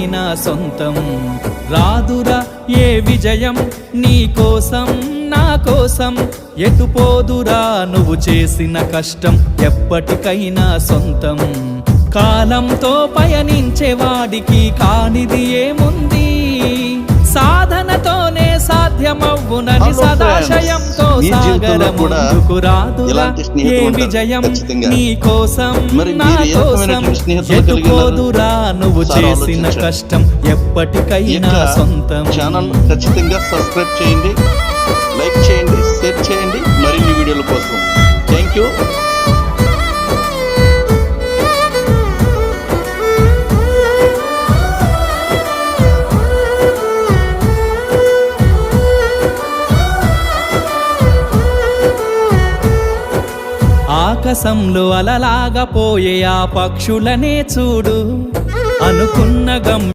ఎప్పటికైనా సొంతం. రాదురా ఏ విజయం నీ కోసం నా కోసం, ఎటుపోదురా నువ్వు చేసిన కష్టం ఎప్పటికైనా సొంతం. కాలంతో పయనించేవాడికి కానిది ఏముంది, సాధనతోనే సాధ్యమవ్వునని సదాశయంతో సాగరముందుకు రాదురా ఏ విజయం నీ కోసం నా కోసం, ఎటుపోదురా నువ్వు చేసిన కష్టం ఎప్పటికైనా సొంతం. ఛానల్ ఖచ్చితంగా సబ్స్క్రైబ్ చేయండి, లైక్ చేయండి, షేర్ చేయండి మరిన్ని వీడియోల కోసం. Thank you. ఆకాశంలో అలలాగా పోయే ఆ పక్షులనే చూడు, అనుకున్న గమ్యం